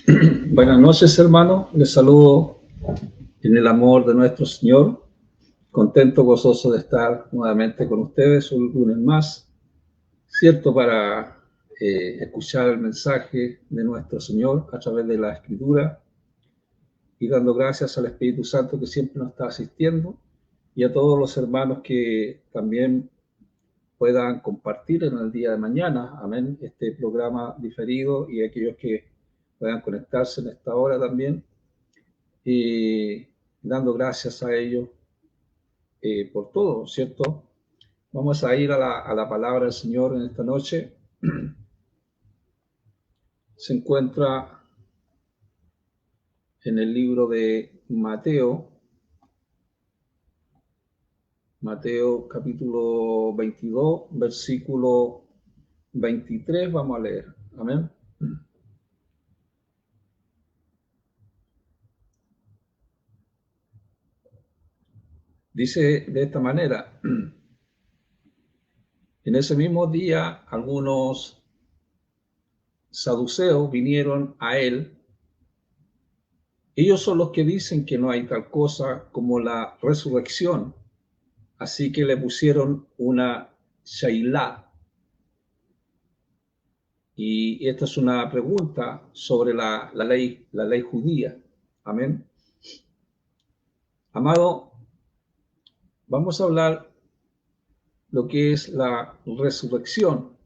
Buenas noches, hermano. Les saludo en el amor de nuestro Señor. Contento, gozoso de estar nuevamente con ustedes un lunes más, cierto, para escuchar el mensaje de nuestro Señor a través de la Escritura y dando gracias al Espíritu Santo que siempre nos está asistiendo y a todos los hermanos que también puedan compartir en el día de mañana, amén, este programa diferido y aquellos que puedan conectarse en esta hora también. Y dando gracias a ellos por todo, ¿cierto? Vamos a ir a la palabra del Señor en esta noche. Se encuentra en el libro de Mateo, Mateo capítulo 22, versículo 23, vamos a leer. Amén. Dice de esta manera: en ese mismo día algunos saduceos vinieron a él. Ellos son los que dicen que no hay tal cosa como la resurrección, así que le pusieron una shailá. Y esta es una pregunta sobre la ley judía. Amén. Amado, vamos a hablar lo que es la resurrección.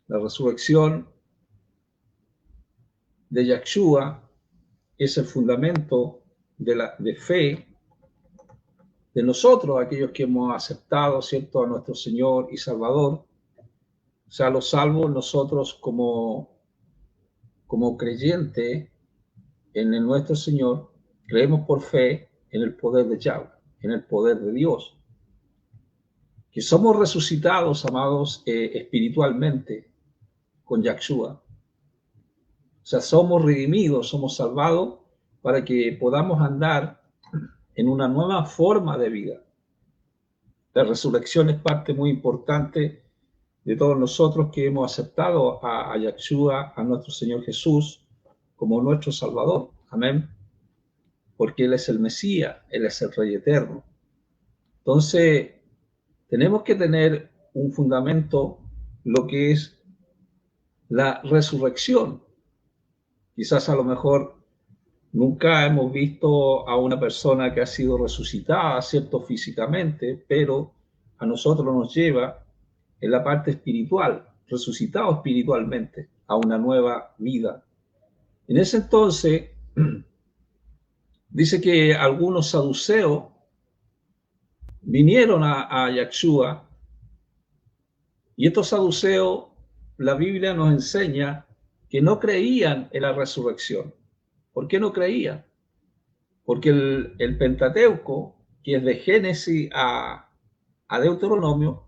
La resurrección de Yahshua es el fundamento de fe de nosotros, aquellos que hemos aceptado, ¿cierto?, a nuestro Señor y Salvador. O sea, los salvos nosotros como creyente en nuestro Señor, creemos por fe en el poder de Yahweh, en el poder de Dios. Que somos resucitados, amados, espiritualmente con Yahshua. O sea, somos redimidos, somos salvados para que podamos andar en una nueva forma de vida. La resurrección es parte muy importante de todos nosotros que hemos aceptado a Yahshua, a nuestro Señor Jesús, como nuestro Salvador. Amén. Porque Él es el Mesías, Él es el Rey eterno. Entonces, tenemos que tener un fundamento, lo que es la resurrección. Quizás a lo mejor nunca hemos visto a una persona que ha sido resucitada, ¿cierto?, físicamente, pero a nosotros nos lleva en la parte espiritual, resucitado espiritualmente, a una nueva vida. En ese entonces, dice que algunos saduceos vinieron a Yahshua, y estos saduceos, la Biblia nos enseña que no creían en la resurrección. ¿Por qué no creían? Porque el Pentateuco, que es de Génesis a Deuteronomio,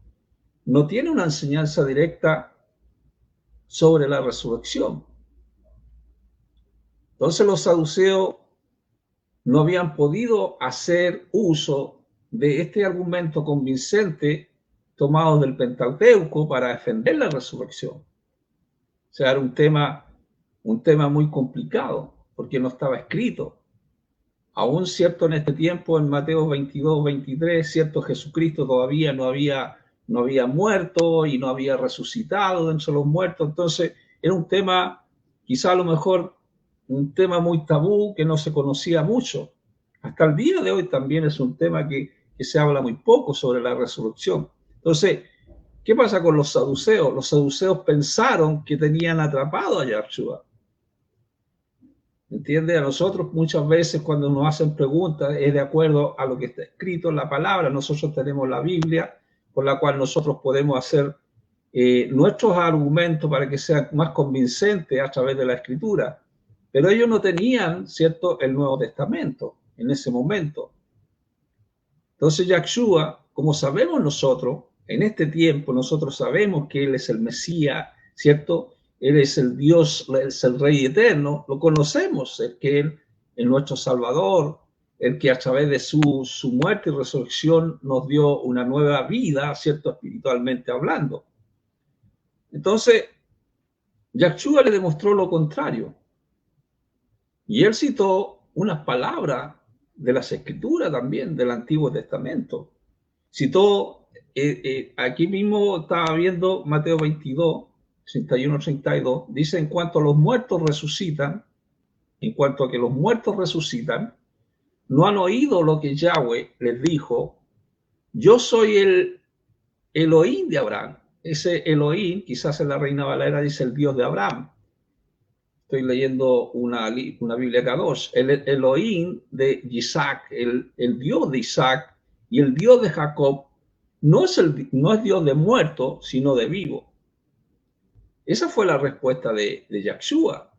no tiene una enseñanza directa sobre la resurrección. Entonces los saduceos no habían podido hacer uso de este argumento convincente tomado del Pentateuco para defender la resurrección. O sea, era un tema muy complicado, porque no estaba escrito. Aún cierto en este tiempo, en Mateo 22, 23, cierto, Jesucristo todavía no había muerto y no había resucitado de entre los muertos. Entonces, era un tema, quizá a lo mejor, un tema muy tabú que no se conocía mucho. Hasta el día de hoy también es un tema que se habla muy poco sobre la resurrección. Entonces, ¿qué pasa con los saduceos? Los saduceos pensaron que tenían atrapado a Yahshua. ¿Entiende? A nosotros muchas veces cuando nos hacen preguntas es de acuerdo a lo que está escrito en la palabra. Nosotros tenemos la Biblia con la cual nosotros podemos hacer nuestros argumentos para que sean más convincentes a través de la Escritura. Pero ellos no tenían, ¿cierto?, el Nuevo Testamento en ese momento. Entonces Yahshua, como sabemos nosotros, en este tiempo nosotros sabemos que Él es el Mesías, ¿cierto?, Él es el Dios, es el Rey eterno, lo conocemos, el que Él es nuestro Salvador, el que a través de su muerte y resurrección nos dio una nueva vida, ¿cierto?, espiritualmente hablando. Entonces, Yahshua le demostró lo contrario. Y él citó unas palabras de las Escrituras también, del Antiguo Testamento. Citó, aquí mismo estaba viendo Mateo 22, 31, 32, dice: en cuanto a los muertos resucitan, en cuanto a que los muertos resucitan, no han oído lo que Yahweh les dijo: yo soy el Elohim de Abraham. Ese Elohim, quizás en la Reina Valera dice el Dios de Abraham. Estoy leyendo una Biblia Kadosh. El Elohim de Isaac, el Dios de Isaac y el Dios de Jacob, no es Dios de muerto, sino de vivo. Esa fue la respuesta de Yahshua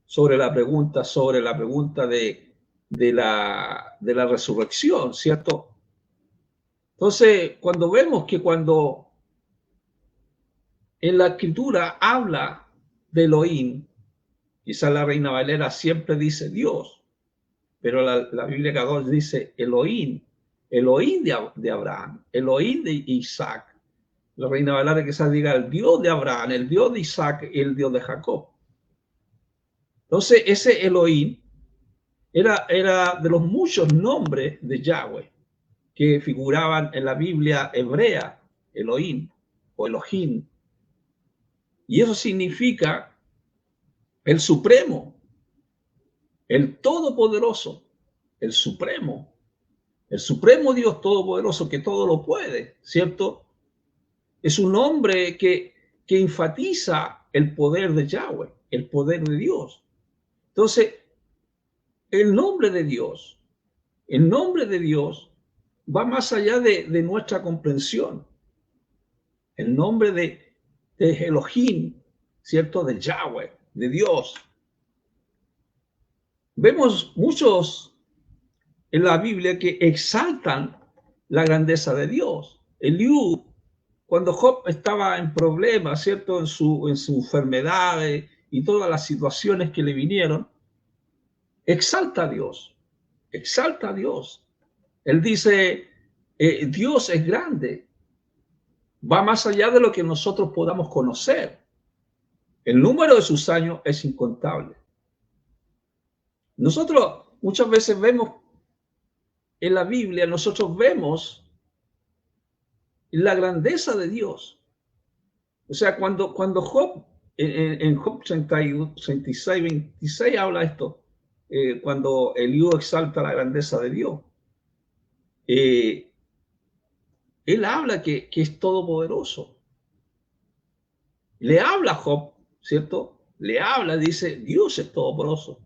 sobre la pregunta de la resurrección, ¿cierto? Entonces, cuando vemos que cuando en la Escritura habla de Elohim, quizás la Reina Valera siempre dice Dios, pero la Biblia Kadosh dice Elohim, Elohim de Abraham, Elohim de Isaac. La Reina Valera quizás diga el Dios de Abraham, el Dios de Isaac y el Dios de Jacob. Entonces, ese Elohim era de los muchos nombres de Yahweh que figuraban en la Biblia hebrea, Elohim o Elohim. Y eso significa el supremo, el todopoderoso, el supremo Dios todopoderoso que todo lo puede, ¿cierto? Es un nombre que enfatiza el poder de Yahweh, el poder de Dios. Entonces, el nombre de Dios va más allá de nuestra comprensión. El nombre de Elohim, ¿cierto? De Yahweh, de Dios. Vemos muchos en la Biblia que exaltan la grandeza de Dios. Eliú, cuando Job estaba en problemas, ¿cierto? En su enfermedad y todas las situaciones que le vinieron, exalta a Dios, exalta a Dios. Él dice, Dios es grande, va más allá de lo que nosotros podamos conocer. El número de sus años es incontable. Nosotros muchas veces vemos en la Biblia, nosotros vemos la grandeza de Dios. O sea, cuando Job, en Job 36, 26 habla esto, cuando Eliú exalta la grandeza de Dios. Él habla que es todopoderoso. Le habla a Job, ¿cierto? Le habla, dice, Dios es todopoderoso.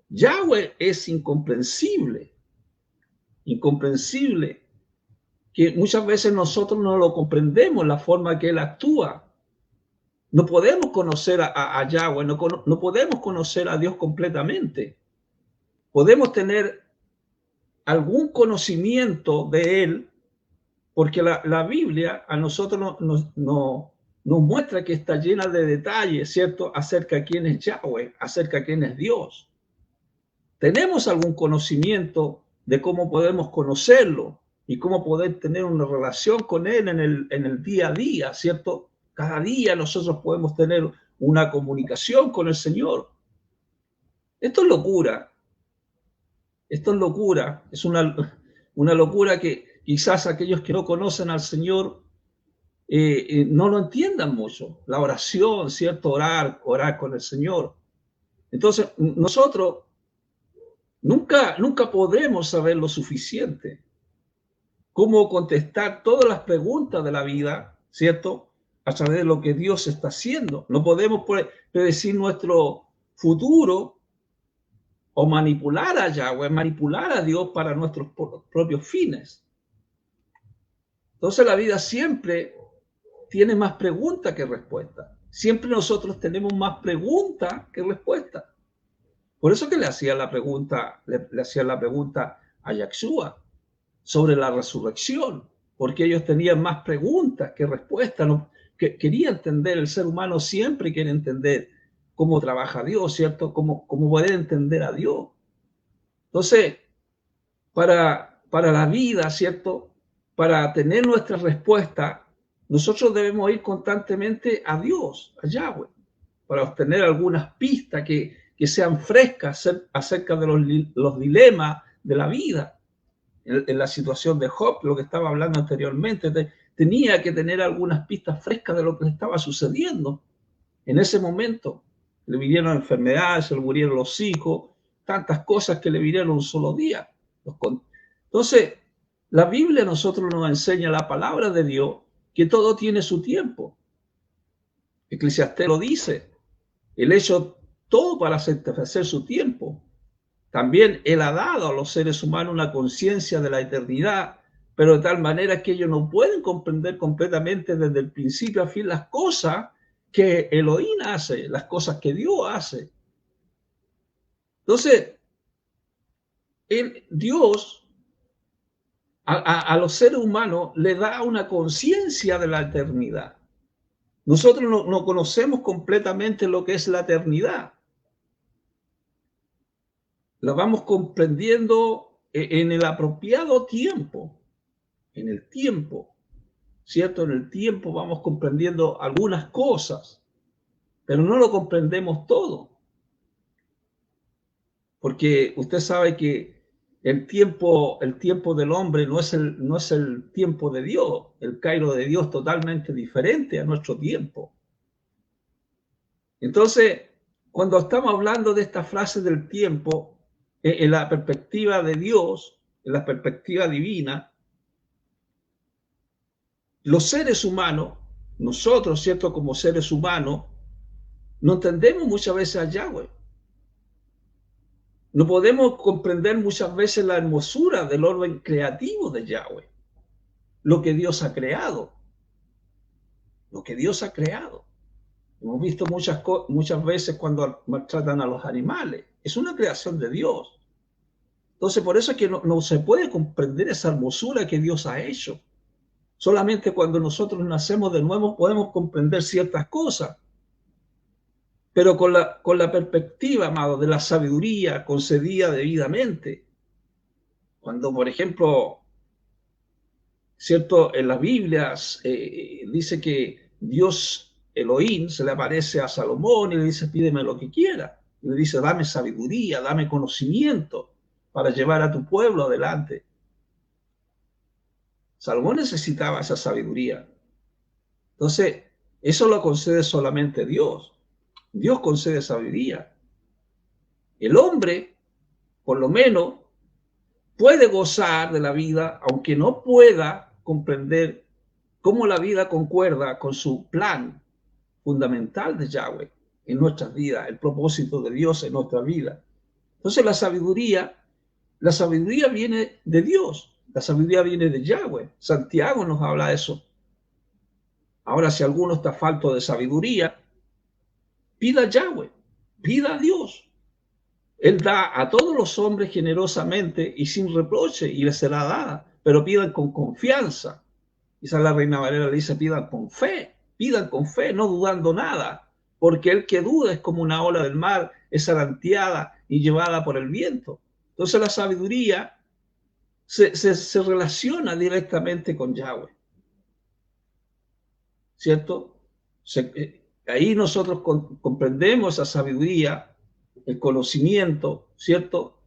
Yahweh es incomprensible, que muchas veces nosotros no lo comprendemos, la forma que Él actúa. No podemos conocer a Yahweh, no podemos conocer a Dios completamente. Podemos tener algún conocimiento de Él, porque la Biblia a nosotros nos muestra que está llena de detalles, ¿cierto? Acerca de quién es Yahweh, acerca de quién es Dios. Tenemos algún conocimiento de cómo podemos conocerlo y cómo poder tener una relación con Él en el día a día, ¿cierto? Cada día nosotros podemos tener una comunicación con el Señor. Esto es locura. Esto es locura. Es una locura que quizás aquellos que no conocen al Señor no lo entiendan mucho. La oración, ¿cierto? Orar con el Señor. Entonces, nosotros nunca podremos saber lo suficiente. Cómo contestar todas las preguntas de la vida, ¿cierto? A través de lo que Dios está haciendo. No podemos predecir nuestro futuro o manipular a Yahweh, manipular a Dios para nuestros propios fines. Entonces la vida siempre tiene más preguntas que respuestas. Siempre nosotros tenemos más preguntas que respuestas. Por eso que le hacían la pregunta a Yahshua sobre la resurrección, porque ellos tenían más preguntas que respuestas. Quería entender, el ser humano siempre quiere entender cómo trabaja Dios, ¿cierto? Cómo poder entender a Dios. Entonces, para la vida, ¿cierto? Para tener nuestra respuesta, nosotros debemos ir constantemente a Dios, a Yahweh, para obtener algunas pistas que que sean frescas acerca de los dilemas de la vida. En la situación de Job, lo que estaba hablando anteriormente, tenía que tener algunas pistas frescas de lo que estaba sucediendo en ese momento. Le vinieron enfermedades, se le murieron los hijos, tantas cosas que le vinieron un solo día. Entonces, la Biblia a nosotros nos enseña, la palabra de Dios, que todo tiene su tiempo. Eclesiastés lo dice, Él hecho todo para satisfacer su tiempo. También Él ha dado a los seres humanos una conciencia de la eternidad, pero de tal manera que ellos no pueden comprender completamente desde el principio a fin las cosas que Elohim hace, las cosas que Dios hace. Entonces, Dios a los seres humanos le da una conciencia de la eternidad. Nosotros no conocemos completamente lo que es la eternidad. La vamos comprendiendo en el apropiado tiempo, en el tiempo, ¿cierto? En el tiempo vamos comprendiendo algunas cosas, pero no lo comprendemos todo. Porque usted sabe que el tiempo del hombre no es el tiempo de Dios. El Cairo de Dios es totalmente diferente a nuestro tiempo. Entonces, cuando estamos hablando de esta frase del tiempo, en la perspectiva de Dios, en la perspectiva divina, los seres humanos, nosotros, ¿cierto? Como seres humanos, no entendemos muchas veces a Yahweh. No podemos comprender muchas veces la hermosura del orden creativo de Yahweh. Lo que Dios ha creado. Lo que Dios ha creado. Hemos visto muchas veces cuando maltratan a los animales. Es una creación de Dios. Entonces, por eso es que no se puede comprender esa hermosura que Dios ha hecho. Solamente cuando nosotros nacemos de nuevo podemos comprender ciertas cosas. Pero con la perspectiva, amado, de la sabiduría concedida debidamente. Cuando, por ejemplo, ¿cierto? En las Biblias dice que Dios Elohim se le aparece a Salomón y le dice, pídeme lo que quiera. Y le dice, dame sabiduría, dame conocimiento para llevar a tu pueblo adelante. Salomón necesitaba esa sabiduría. Entonces, eso lo concede solamente Dios. Dios concede sabiduría. El hombre, por lo menos, puede gozar de la vida, aunque no pueda comprender cómo la vida concuerda con su plan fundamental de Yahweh en nuestras vidas, el propósito de Dios en nuestra vida. Entonces la sabiduría viene de Dios, la sabiduría viene de Yahweh. Santiago nos habla de eso. Ahora, si alguno está falto de sabiduría, pida a Yahweh, pida a Dios. Él da a todos los hombres generosamente y sin reproche y les será dada, pero pidan con confianza. Esa es la Reina Valera, le dice, pidan con fe, no dudando nada, porque el que duda es como una ola del mar, es aranteada y llevada por el viento. Entonces la sabiduría se relaciona directamente con Yahweh, ¿cierto? Ahí nosotros comprendemos esa sabiduría, el conocimiento, ¿cierto?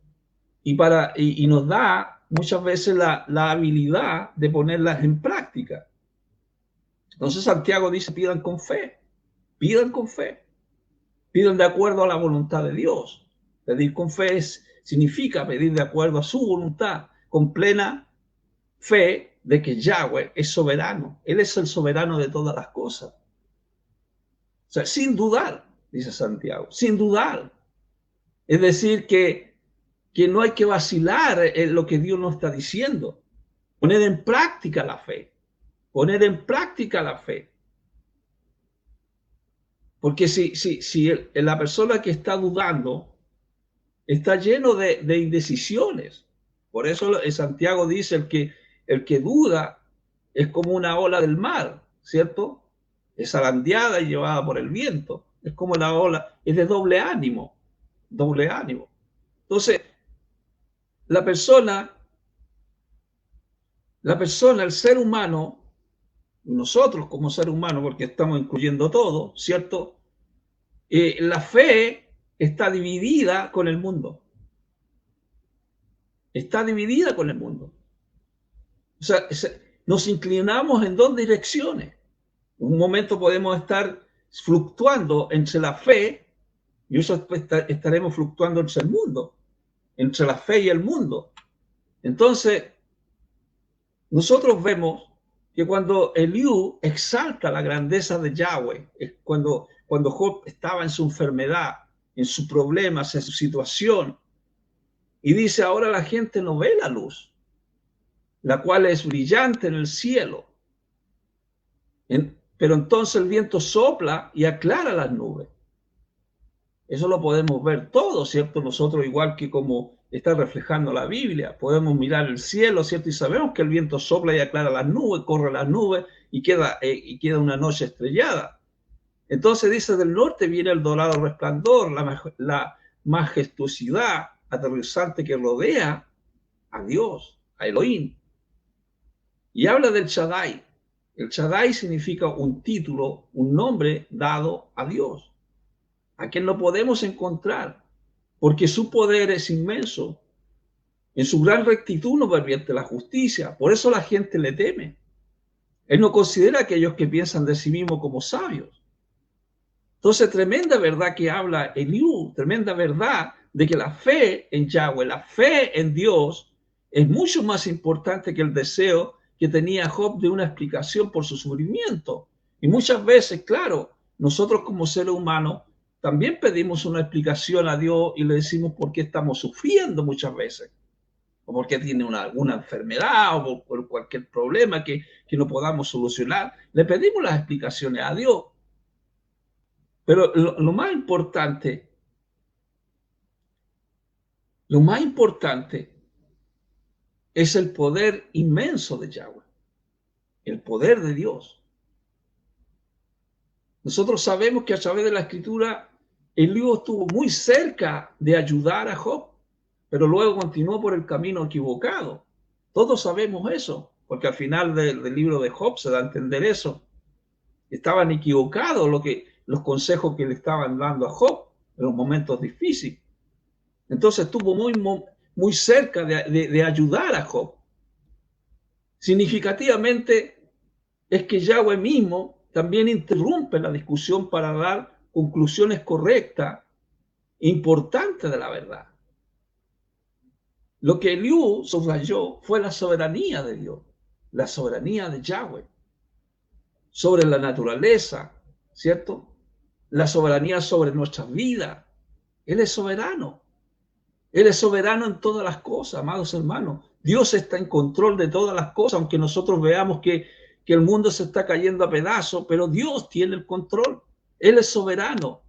Y nos da muchas veces la habilidad de ponerlas en práctica. Entonces Santiago dice, pidan con fe, pidan de acuerdo a la voluntad de Dios. Pedir con fe significa pedir de acuerdo a su voluntad, con plena fe de que Yahweh es soberano. Él es el soberano de todas las cosas. O sea, sin dudar, dice Santiago, sin dudar. Es decir, que no hay que vacilar en lo que Dios nos está diciendo. Poner en práctica la fe. Poner en práctica la fe. Porque si la persona que está dudando está lleno de indecisiones. Por eso Santiago dice, el que duda es como una ola del mar, ¿cierto? Es zarandeada y llevada por el viento. Es como la ola, es de doble ánimo. Doble ánimo. Entonces, la persona, el ser humano, nosotros como ser humano, porque estamos incluyendo todo, ¿cierto? La fe está dividida con el mundo. Está dividida con el mundo. O sea, nos inclinamos en dos direcciones. En un momento podemos estar fluctuando entre la fe y eso estaremos fluctuando entre el mundo, entre la fe y el mundo. Entonces, nosotros vemos que cuando Eliú exalta la grandeza de Yahweh, cuando Job estaba en su enfermedad, en sus problemas, en su situación, y dice, ahora la gente no ve la luz, la cual es brillante en el cielo. Pero entonces el viento sopla y aclara las nubes. Eso lo podemos ver todo, ¿cierto? Nosotros, igual que como está reflejando la Biblia, podemos mirar el cielo, ¿cierto? Y sabemos que el viento sopla y aclara las nubes, corre las nubes y queda una noche estrellada. Entonces dice, del norte viene el dorado resplandor, la majestuosidad aterrizante que rodea a Dios, a Elohim. Y habla del Shaddai. El Shaddai significa un título, un nombre dado a Dios, a quien no podemos encontrar, porque su poder es inmenso. En su gran rectitud no pervierte la justicia, por eso la gente le teme. Él no considera a aquellos que piensan de sí mismos como sabios. Entonces, tremenda verdad que habla Eliú, tremenda verdad de que la fe en Yahweh, la fe en Dios, es mucho más importante que el deseo que tenía Job de una explicación por su sufrimiento. Y muchas veces, claro, nosotros como seres humanos también pedimos una explicación a Dios y le decimos por qué estamos sufriendo muchas veces, o porque tiene alguna enfermedad, o por cualquier problema que no podamos solucionar. Le pedimos las explicaciones a Dios. Pero lo más importante es el poder inmenso de Yahweh, el poder de Dios. Nosotros sabemos que a través de la Escritura, Eliú estuvo muy cerca de ayudar a Job, pero luego continuó por el camino equivocado. Todos sabemos eso, porque al final del libro de Job se da a entender eso. Estaban equivocados los consejos que le estaban dando a Job en los momentos difíciles. Entonces estuvo muy cerca de ayudar a Job. Significativamente es que Yahweh mismo también interrumpe la discusión para dar conclusiones correctas e importantes de la verdad. Lo que Eliú subrayó fue la soberanía de Dios, la soberanía de Yahweh sobre la naturaleza, ¿cierto? La soberanía sobre nuestras vidas. Él es soberano. Él es soberano en todas las cosas, amados hermanos. Dios está en control de todas las cosas, aunque nosotros veamos que el mundo se está cayendo a pedazos, pero Dios tiene el control. Él es soberano.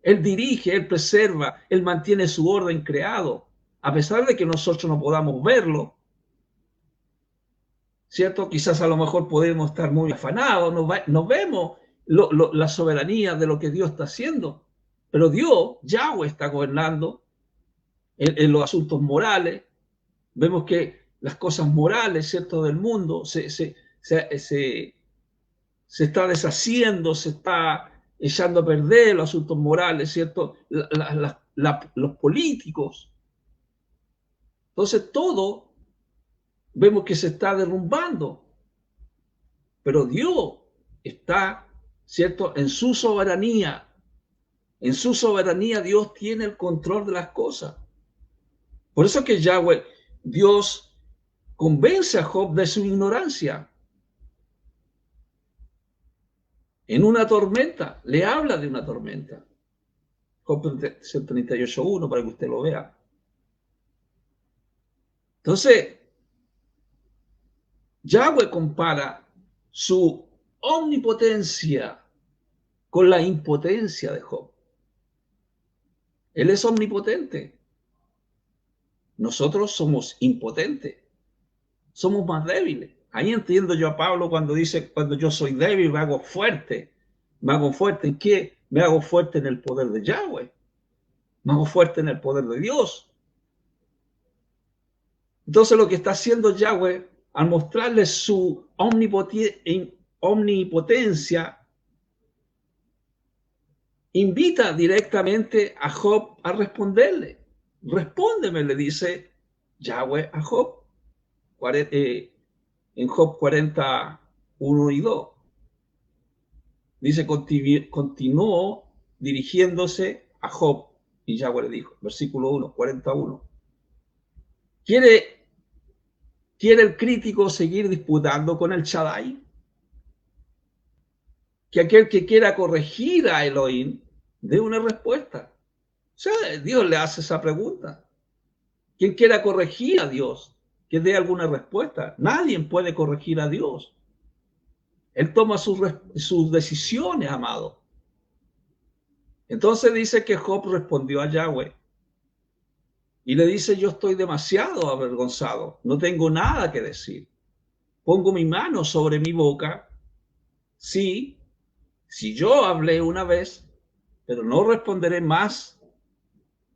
Él dirige, Él preserva, Él mantiene su orden creado, a pesar de que nosotros no podamos verlo. ¿Cierto? Quizás a lo mejor podemos estar muy afanados, no vemos la soberanía de lo que Dios está haciendo, pero Dios, Yahweh, está gobernando en los asuntos morales. Vemos que las cosas morales, ¿cierto?, del mundo se está deshaciendo, se está echando a perder los asuntos morales, ¿cierto? Los políticos. Entonces todo vemos que se está derrumbando. Pero Dios está, ¿cierto?, en su soberanía. En su soberanía Dios tiene el control de las cosas. Por eso que Yahweh, Dios, convence a Job de su ignorancia. En una tormenta, le habla de una tormenta. Job 38:1, para que usted lo vea. Entonces, Yahweh compara su omnipotencia con la impotencia de Job. Él es omnipotente. Nosotros somos impotentes. Somos más débiles. Ahí entiendo yo a Pablo cuando dice, cuando yo soy débil me hago fuerte. ¿Me hago fuerte en qué? Me hago fuerte en el poder de Yahweh. Me hago fuerte en el poder de Dios. Entonces lo que está haciendo Yahweh al mostrarle su omnipotencia invita directamente a Job a responderle. Respóndeme, le dice Yahweh a Job, en Job 41 y 2. Dice, continuó dirigiéndose a Job y Yahweh le dijo, versículo 1, 41. ¿Quiere el crítico seguir disputando con el Shaddai? Que aquel que quiera corregir a Elohim dé una respuesta. O sea, Dios le hace esa pregunta. Quien quiera corregir a Dios, que dé alguna respuesta. Nadie puede corregir a Dios. Él toma sus decisiones, amado. Entonces dice que Job respondió a Yahweh y le dice, yo estoy demasiado avergonzado, no tengo nada que decir. Pongo mi mano sobre mi boca. Sí, si yo hablé una vez, pero no responderé más.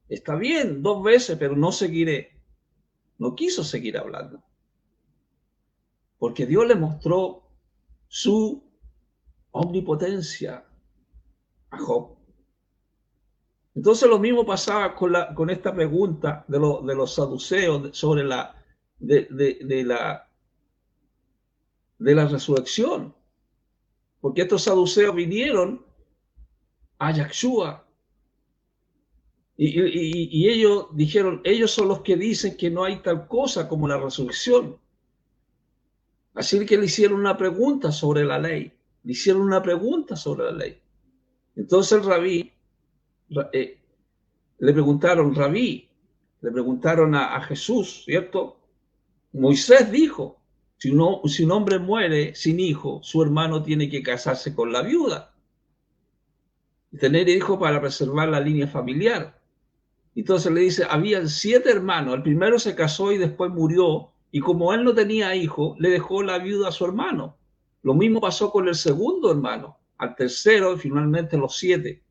Está bien, 2 veces, pero no seguiré. No quiso seguir hablando. Porque Dios le mostró su omnipotencia a Job. Entonces lo mismo pasaba con esta pregunta de los saduceos sobre de la resurrección. Porque estos saduceos vinieron a Yahshua y ellos dijeron, ellos son los que dicen que no hay tal cosa como la resurrección. Así que le hicieron una pregunta sobre la ley. Le hicieron una pregunta sobre la ley. Entonces el rabí, le preguntaron, rabí, le preguntaron a Jesús, ¿cierto? Moisés dijo, si un hombre muere sin hijo, su hermano tiene que casarse con la viuda y tener hijo para preservar la línea familiar. Entonces le dice, habían 7 hermanos, el primero se casó y después murió, y como él no tenía hijo, le dejó la viuda a su hermano. Lo mismo pasó con el segundo hermano, al tercero y finalmente los 7.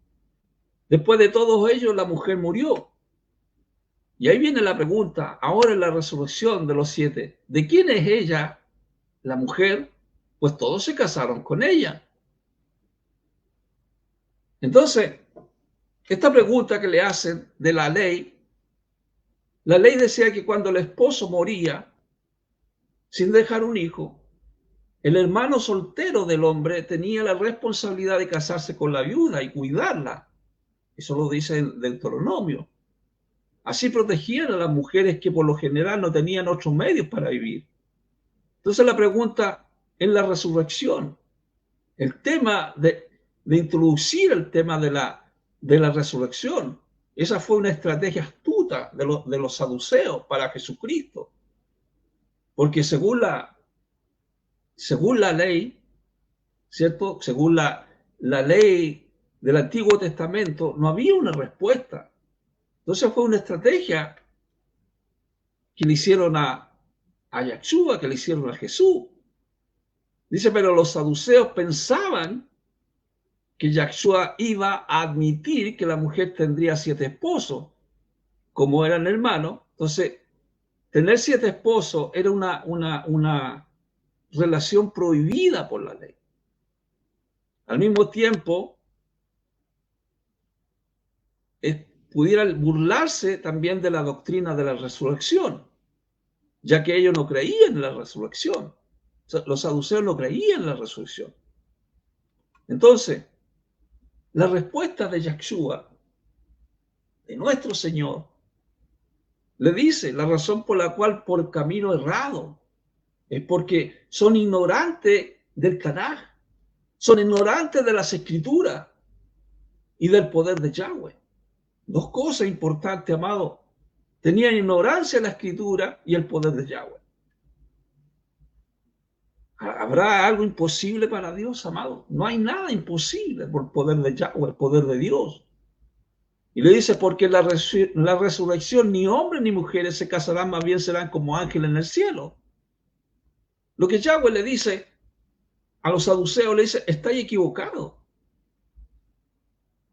Después de todos ellos, la mujer murió. Y ahí viene la pregunta, ahora en la resurrección de los 7, ¿de quién es ella, la mujer? Pues todos se casaron con ella. Entonces, esta pregunta que le hacen de la ley decía que cuando el esposo moría sin dejar un hijo, el hermano soltero del hombre tenía la responsabilidad de casarse con la viuda y cuidarla. Eso lo dice el Deuteronomio. Así protegían a las mujeres que por lo general no tenían otros medios para vivir. Entonces la pregunta en la resurrección, el tema de introducir el tema de la resurrección, esa fue una estrategia astuta de los saduceos para Jesucristo. Porque según la ley, ¿cierto? Según la ley del Antiguo Testamento, no había una respuesta. Entonces fue una estrategia que le hicieron a Yahshua, que le hicieron a Jesús. Dice, pero los saduceos pensaban que Yahshua iba a admitir que la mujer tendría 7 esposos, como eran hermanos. Entonces, tener 7 esposos era una relación prohibida por la ley. Al mismo tiempo, pudiera burlarse también de la doctrina de la resurrección, ya que ellos no creían en la resurrección. O sea, los saduceos no creían en la resurrección. Entonces, la respuesta de Yahshua, de nuestro Señor, le dice la razón por la cual por camino errado es porque son ignorantes del Tanaj, son ignorantes de las Escrituras y del poder de Yahweh. 2 cosas importantes, amado. Tenían ignorancia de la Escritura y el poder de Yahweh. ¿Habrá algo imposible para Dios, amado? No hay nada imposible por el poder de Yahweh, el poder de Dios. Y le dice, porque la resurrección ni hombres ni mujeres se casarán, más bien serán como ángeles en el cielo. Lo que Yahweh le dice a los saduceos, le dice, estáis equivocados.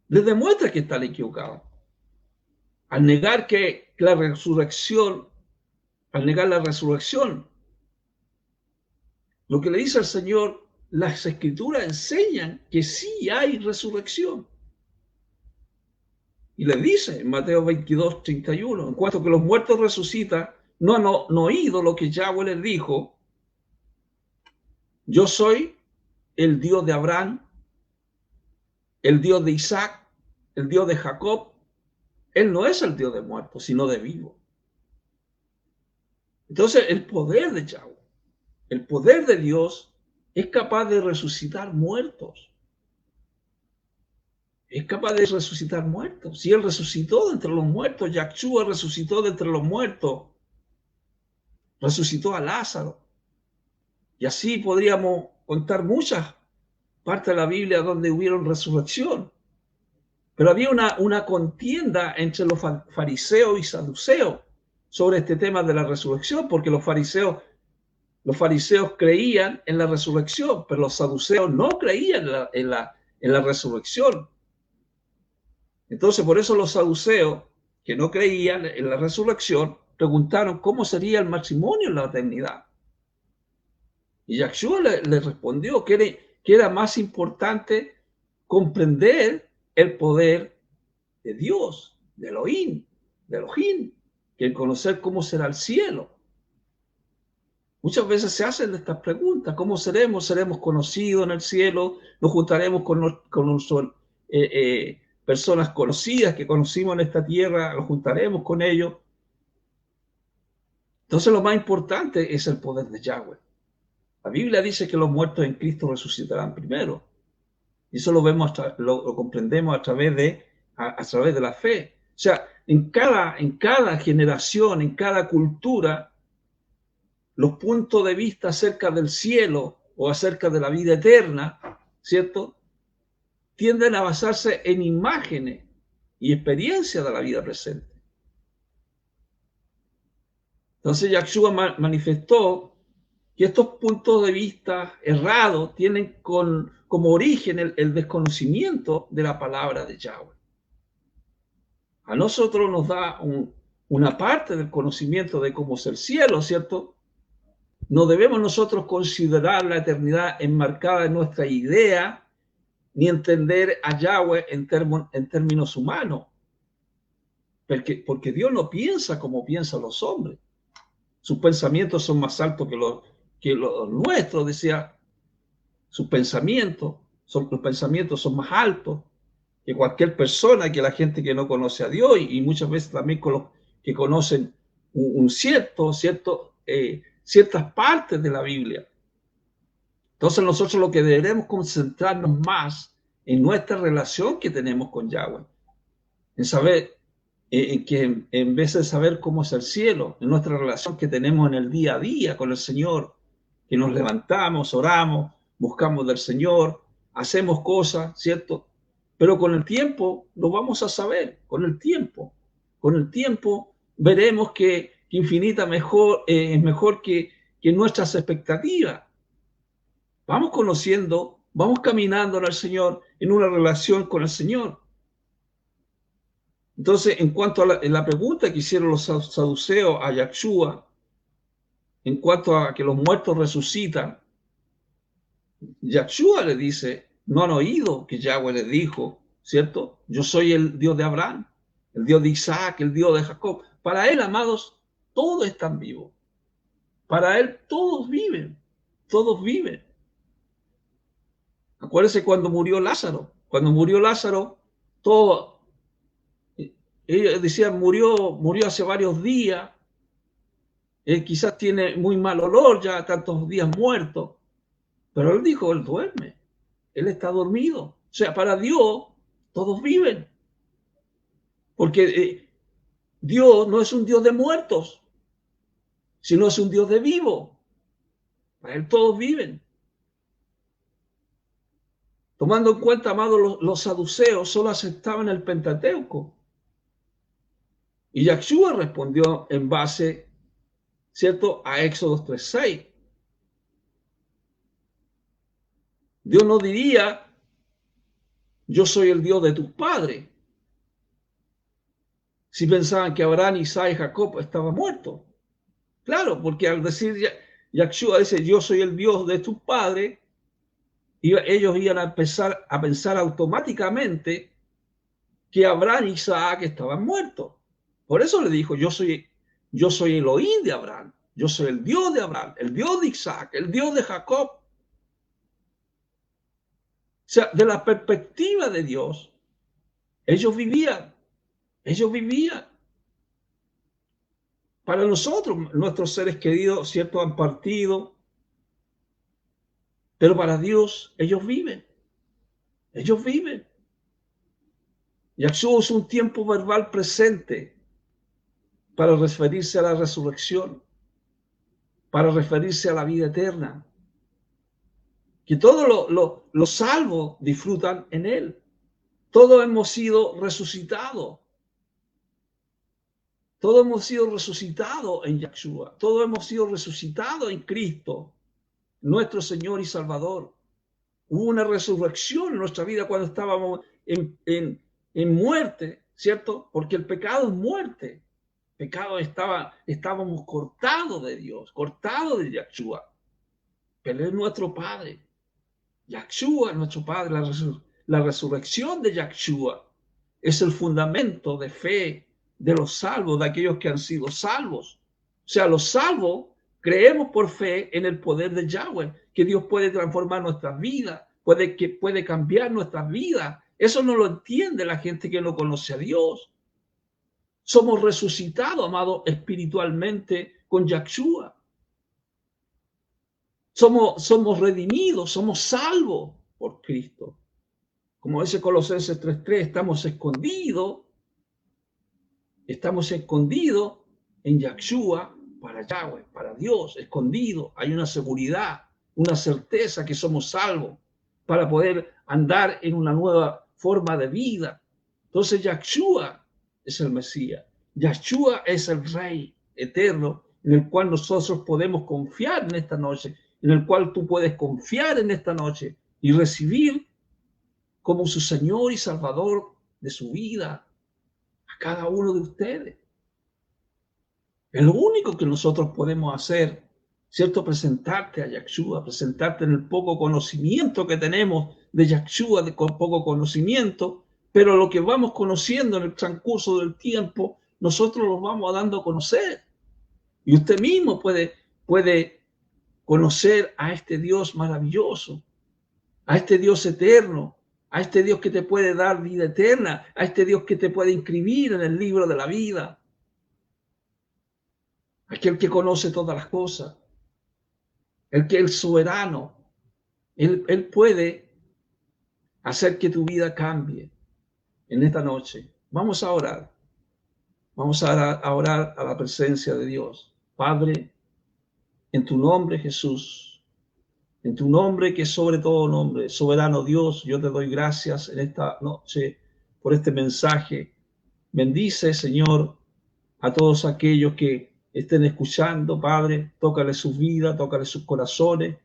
Les demuestra que están equivocados. Al negar la resurrección, lo que le dice al Señor, las Escrituras enseñan que sí hay resurrección. Y le dice en Mateo 22:31, en cuanto que los muertos resucitan, no han oído lo que Yahweh les dijo: yo soy el Dios de Abraham, el Dios de Isaac, el Dios de Jacob. Él no es el Dios de muertos, sino de vivos. Entonces, el poder de Yahweh, el poder de Dios, es capaz de resucitar muertos. Es capaz de resucitar muertos. Si Él resucitó de entre los muertos, Yahshua resucitó de entre los muertos, resucitó a Lázaro. Y así podríamos contar muchas partes de la Biblia donde hubieron resurrección. Pero había una contienda entre los fariseos y saduceos sobre este tema de la resurrección, porque los fariseos creían en la resurrección, pero los saduceos no creían en la resurrección. Entonces, por eso los saduceos, que no creían en la resurrección, preguntaron cómo sería el matrimonio en la eternidad. Y Yahshua le respondió que era más importante comprender el poder de Dios, de Elohim, que el conocer cómo será el cielo. Muchas veces se hacen estas preguntas: ¿cómo seremos? ¿Seremos conocidos en el cielo? ¿Nos juntaremos con personas conocidas que conocimos en esta tierra? ¿Nos juntaremos con ellos? Entonces lo más importante es el poder de Yahweh. La Biblia dice que los muertos en Cristo resucitarán primero. Y eso lo comprendemos a través de la fe. O sea, en cada generación, en cada cultura, los puntos de vista acerca del cielo o acerca de la vida eterna, ¿cierto?, tienden a basarse en imágenes y experiencias de la vida presente. Entonces Yahshua manifestó que estos puntos de vista errados tienen como origen el desconocimiento de la palabra de Yahweh. A nosotros nos da una parte del conocimiento de cómo es el cielo, ¿cierto? No debemos nosotros considerar la eternidad enmarcada en nuestra idea, ni entender a Yahweh en términos humanos, porque Dios no piensa como piensan los hombres. Sus pensamientos son más altos que los nuestros, decía. Los pensamientos son más altos que cualquier persona, que la gente que no conoce a Dios, y muchas veces también con los que conocen ciertas partes de la Biblia. Entonces nosotros lo que debemos concentrarnos más en nuestra relación que tenemos con Yahweh, en saber que en vez de saber cómo es el cielo, en nuestra relación que tenemos en el día a día con el Señor, que nos levantamos, oramos, buscamos del Señor, hacemos cosas, ¿cierto? Pero con el tiempo lo vamos a saber, con el tiempo veremos que infinita es mejor que nuestras expectativas. Vamos conociendo, vamos caminando al Señor, en una relación con el Señor. Entonces, en cuanto a la pregunta que hicieron los saduceos a Yahshua, en cuanto a que los muertos resucitan, Yahshua le dice: no han oído que Yahweh les dijo, ¿cierto? Yo soy el Dios de Abraham, el Dios de Isaac, el Dios de Jacob. Para él, amados, todos están vivos. Para él todos viven, todos viven. Acuérdense cuando murió Lázaro. Cuando murió Lázaro, ellos decían, murió hace varios días. Él quizás tiene muy mal olor, ya tantos días muerto. Pero él dijo: él duerme, él está dormido. O sea, para Dios todos viven. Porque Dios no es un Dios de muertos, sino es un Dios de vivos. Para él todos viven. Tomando en cuenta, amados, los saduceos solo aceptaban el Pentateuco. Y Yahshua respondió en base, ¿cierto?, a Éxodo 3:6. Dios no diría: yo soy el Dios de tus padres, si pensaban que Abraham, Isaac y Jacob estaban muertos. Claro, porque al decir Yahshua dice: yo soy el Dios de tus padres, ellos iban a empezar a pensar automáticamente que Abraham y Isaac estaban muertos. Por eso le dijo, yo soy Elohim de Abraham, yo soy el Dios de Abraham, el Dios de Isaac, el Dios de Jacob. O sea, de la perspectiva de Dios, ellos vivían. Para nosotros, nuestros seres queridos, cierto, han partido, pero para Dios, ellos viven. Ellos viven. Yahshua es un tiempo verbal presente para referirse a la resurrección, para referirse a la vida eterna, que todos los salvos disfrutan en él. Todos hemos sido resucitados. Todos hemos sido resucitados en Yahshua. Todos hemos sido resucitados en Cristo, nuestro Señor y Salvador. Hubo una resurrección en nuestra vida cuando estábamos en muerte, ¿cierto? Porque el pecado es muerte. El pecado estábamos cortados de Dios, cortados de Yahshua. Pero Él es nuestro Padre. Yahshua es nuestro Padre. La resurrección de Yahshua es el fundamento de fe de los salvos, de aquellos que han sido salvos. O sea, los salvos creemos por fe en el poder de Yahweh, que Dios puede transformar nuestras vidas, puede cambiar nuestras vidas. Eso no lo entiende la gente que no conoce a Dios. Somos resucitados, amados, espiritualmente con Yahshua. Somos redimidos, somos salvos por Cristo. Como dice Colosenses 3:3, estamos escondidos en Yahshua para Yahweh, para Dios, escondidos. Hay una seguridad, una certeza que somos salvos para poder andar en una nueva forma de vida. Entonces Yahshua es el Mesías. Yahshua es el Rey eterno en el cual nosotros podemos confiar en esta noche, en el cual tú puedes confiar en esta noche y recibir como su Señor y Salvador de su vida a cada uno de ustedes. Es lo único que nosotros podemos hacer, ¿cierto? Presentarte a Yahshua, presentarte en el poco conocimiento que tenemos de Yahshua, de poco conocimiento, pero lo que vamos conociendo en el transcurso del tiempo, nosotros lo vamos dando a conocer. Y usted mismo puede conocer a este Dios maravilloso, a este Dios eterno, a este Dios que te puede dar vida eterna, a este Dios que te puede inscribir en el libro de la vida, aquel que conoce todas las cosas, el que es soberano. Él puede hacer que tu vida cambie en esta noche. Vamos a orar. Vamos a orar a la presencia de Dios. Padre, en tu nombre, Jesús, en tu nombre que es sobre todo nombre, soberano Dios, yo te doy gracias en esta noche por este mensaje. Bendice, Señor, a todos aquellos que estén escuchando, Padre, tócale sus vidas, tócale sus corazones,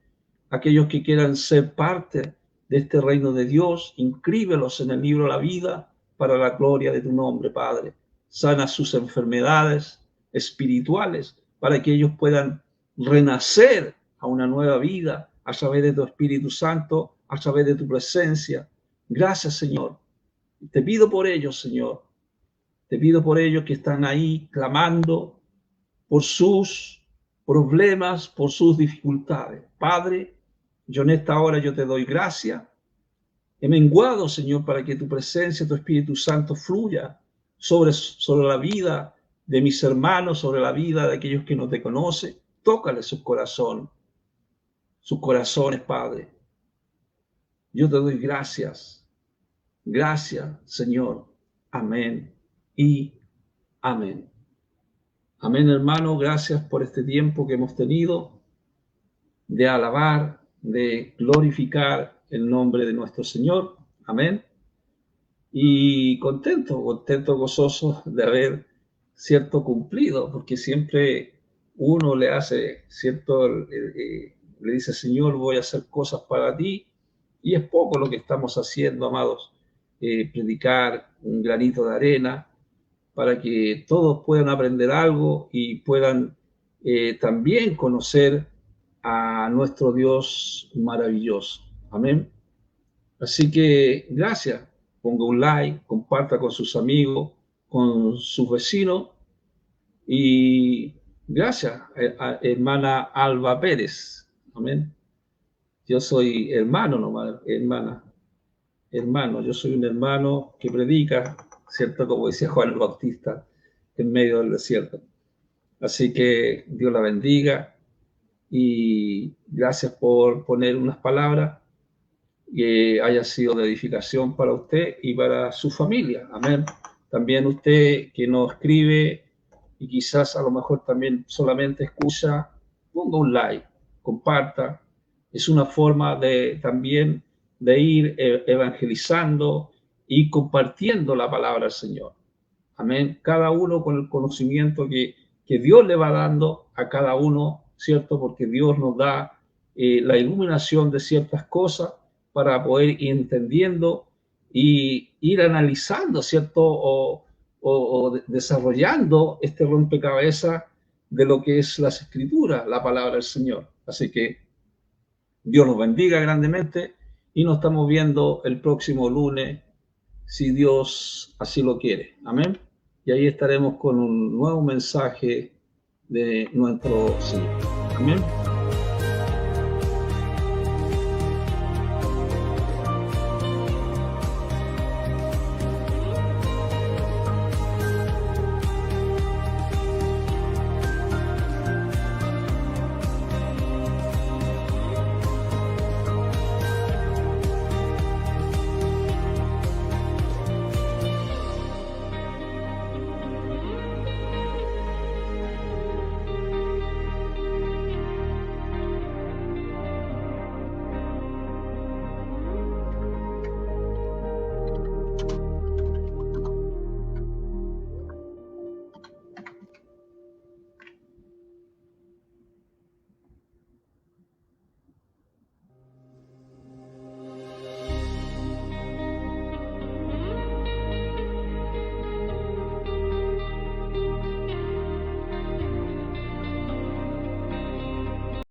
aquellos que quieran ser parte de este reino de Dios, inscríbelos en el libro de la vida para la gloria de tu nombre, Padre. Sana sus enfermedades espirituales para que ellos puedan renacer a una nueva vida a través de tu Espíritu Santo, a través de tu presencia. Gracias, Señor. Te pido por ellos, Señor. Te pido por ellos que están ahí clamando por sus problemas, por sus dificultades. Padre, yo en esta hora yo te doy gracias. He menguado, Señor, para que tu presencia, tu Espíritu Santo fluya sobre la vida de mis hermanos, sobre la vida de aquellos que no te conocen. Tócale sus corazones, Padre. Yo te doy gracias. Gracias, Señor. Amén y amén. Amén, hermano. Gracias por este tiempo que hemos tenido de alabar, de glorificar el nombre de nuestro Señor. Amén. Y contento, gozoso de haber, cierto, cumplido, porque siempre uno le hace, cierto, le dice, Señor, voy a hacer cosas para ti, y es poco lo que estamos haciendo, amados, predicar un granito de arena para que todos puedan aprender algo y puedan también conocer a nuestro Dios maravilloso. Amén. Así que gracias. ponga un like, comparta con sus amigos, con sus vecinos. Y gracias, hermana Alba Pérez. Amén. Yo soy hermano nomás, hermana. Hermano, yo soy un hermano que predica, ¿cierto? Como decía Juan el Bautista, en medio del desierto. Así que Dios la bendiga y gracias por poner unas palabras que haya sido de edificación para usted y para su familia. Amén. También usted que nos escribe y quizás a lo mejor también solamente escucha, ponga un like, comparta. Es una forma de también de ir evangelizando y compartiendo la palabra del Señor. Amén. Cada uno con el conocimiento que Dios le va dando a cada uno, ¿cierto? Porque Dios nos da la iluminación de ciertas cosas para poder ir entendiendo y ir analizando, ¿cierto? O desarrollando este rompecabezas de lo que es las escrituras, la palabra del Señor. Así que Dios nos bendiga grandemente y nos estamos viendo el próximo lunes, si Dios así lo quiere. Amén. Y ahí estaremos con un nuevo mensaje de nuestro Señor. Amén.